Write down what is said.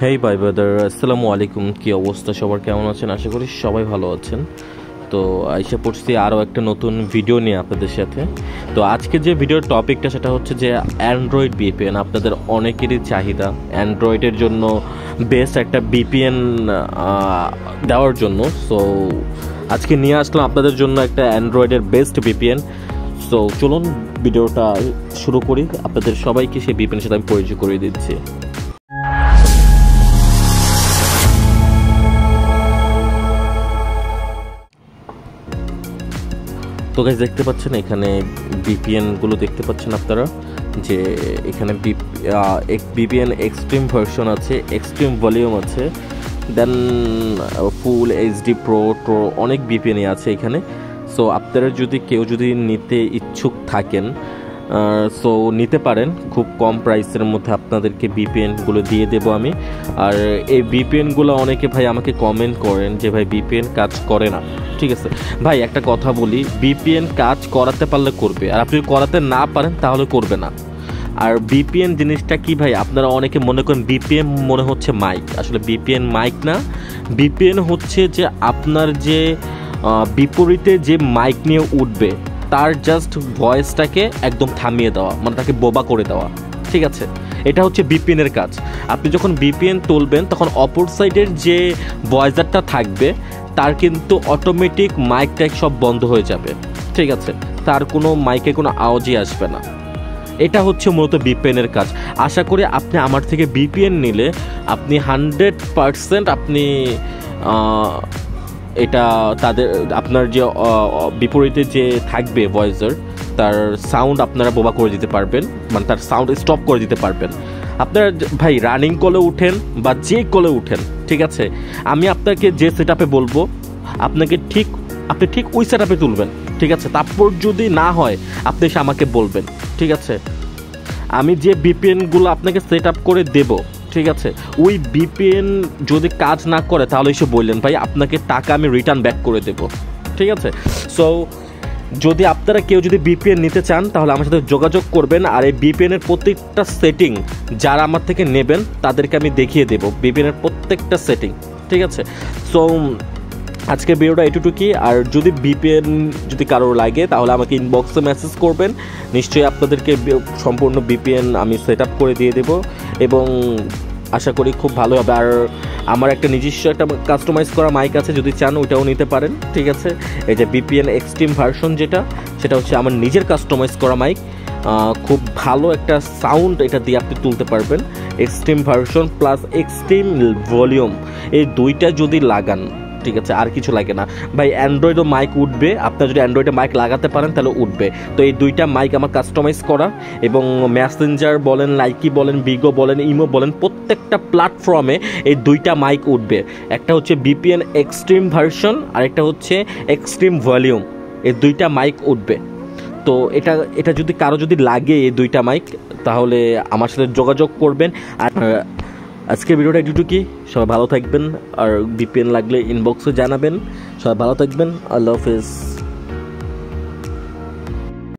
হেই ভাই ব্রাদার, আসসালামু আলাইকুম। কি অবস্থা সবার, কেমন আছেন? আশা করি সবাই ভালো আছেন। তো আইসা পড়ছি আরও একটা নতুন ভিডিও নিয়ে আপনাদের সাথে। তো আজকে যে ভিডিওর টপিকটা সেটা হচ্ছে যে অ্যান্ড্রয়েড বিপিএন। আপনাদের অনেকেরই চাহিদা অ্যান্ড্রয়েডের জন্য বেস্ট একটা বিপিএন দেওয়ার জন্য। সো আজকে নিয়ে আসলাম আপনাদের জন্য একটা অ্যান্ড্রয়েডের বেস্ট বিপিএন। সো চলুন ভিডিওটা শুরু করি। আপনাদের সবাইকে সেই বিপিএনের সাথে আমি পরিচয় করিয়ে দিচ্ছি। তো গাইস, দেখতে পাচ্ছেন এখানে বিপিএনগুলো দেখতে পাচ্ছেন আপনারা, যে এখানে বিপিএন এক্সট্রিম ভার্সন আছে, এক্সট্রিম ভলিউম আছে, দেন ফুল এইচডি প্রো অনেক বিপিএনই আছে এখানে। সো আপনারা কেউ যদি নিতে ইচ্ছুক থাকেন সো নিতে পারেন। খুব কম প্রাইসের মধ্যে আপনাদেরকে বিপিএনগুলো দিয়ে দেবো আমি। আর এই বিপিএনগুলো অনেকে ভাই আমাকে কমেন্ট করেন যে ভাই বিপিএন কাজ করে না। ঠিক আছে ভাই, একটা কথা বলি, বিপিএন কাজ করাতে পারলে করবে, আর আপনি করাতে না পারেন তাহলে করবে না। আর বিপিএন জিনিসটা কি ভাই, আপনারা অনেকে মনে করেন বিপিএন মনে হচ্ছে মাইক। আসলে বিপিএন মাইক না, বিপিএন হচ্ছে যে আপনার যে বিপরীতে যে মাইক নিয়ে উঠবে তার জাস্ট ভয়েসটাকে একদম থামিয়ে দেওয়া, মানে তাকে বোবা করে দেওয়া। ঠিক আছে, এটা হচ্ছে বিপিএনের কাজ। আপনি যখন বিপিএন তুলবেন তখন অপর সাইডের যে ভয়েসারটা থাকবে তার কিন্তু অটোমেটিক মাইক টাইক সব বন্ধ হয়ে যাবে। ঠিক আছে, তার কোনো মাইকে কোনো আওয়াজই আসবে না। এটা হচ্ছে মূলত বিপিএনের কাজ। আশা করি আপনি আমার থেকে বিপিএন নিলে আপনি 100% আপনি এটা আপনার যে বিপরীতে যে থাকবে ভয়েসার তার সাউন্ড আপনারা বোবা করে দিতে পারবেন, মানে তার সাউন্ড স্টপ করে দিতে পারবেন। আপনারা ভাই রানিং কলে উঠেন বা যে কলে উঠেন, ঠিক আছে, আমি আপনাকে যে সেট আপে বলবো আপনি ঠিক ওই সেট আপে তুলবেন। ঠিক আছে, তারপর যদি না হয় আপনি এসে আমাকে বলবেন। ঠিক আছে, আমি যে বিপিএনগুলো আপনাকে সেট আপ করে দেবো, ঠিক আছে, ওই বিপিএন যদি কাজ না করে তাহলে এসে বললেন ভাই আপনাকে টাকা আমি রিটার্ন ব্যাক করে দেব। ঠিক আছে, সো যদি আপনারা কেউ যদি বিপিএন নিতে চান তাহলে আমার সাথে যোগাযোগ করবেন। আর এই বিপিএনের প্রত্যেকটা সেটিং যারা আমার থেকে নেবেন তাদেরকে আমি দেখিয়ে দেবো বিপিএনের প্রত্যেকটা সেটিং। ঠিক আছে, সো আজকের ভিডিওটা এটুকুই। আর যদি বিপিএন যদি কারোর লাগে তাহলে আমাকে ইনবক্সে মেসেজ করবেন, নিশ্চয়ই আপনাদেরকে সম্পূর্ণ বিপিএন আমি সেট আপ করে দিয়ে দেবো এবং আশা করি খুব ভালো হবে। আর আমার একটা নিজস্ব একটা কাস্টমাইজ করা মাইক আছে, যদি চান ওইটাও নিতে পারেন। ঠিক আছে, এই যে বিপিএন এক্সট্রিম ভার্সন সেটা হচ্ছে আমার নিজের কাস্টমাইজ করা মাইক। খুব ভালো একটা সাউন্ড এটা দিয়ে আপনি তুলতে পারবেন। Extreme version plus extreme volume, এই দুইটা যদি লাগান, ঠিক আছে, আর কিছু লাগে না ভাই। অ্যান্ড্রয়েডও মাইক উঠবে, আপনার যদি অ্যান্ড্রয়েডে মাইক লাগাতে পারেন তাহলে উঠবে। তো এই দুইটা মাইক আমার কাস্টমাইজ করা, এবং মেসেঞ্জার বলেন, লাইকি বলেন, বিগো বলেন, ইমো বলেন, প্রত্যেকটা প্ল্যাটফর্মে এই দুইটা মাইক উঠবে। একটা হচ্ছে বিপিএন এক্সট্রিম ভার্সন আর একটা হচ্ছে এক্সট্রিম ভলিউম, এই দুইটা মাইক উঠবে। তো এটা যদি কারো যদি লাগে এই দুইটা মাইক তাহলে আমার সাথে যোগাযোগ করবেন। আর আজকের ভিডিওটা এটুকুই। সবাই ভালো থাকবেন, আর বিপিএন লাগলে ইনবক্সে জানাবেন। সবাই ভালো থাকবেন, আল্লাহ হাফেজ।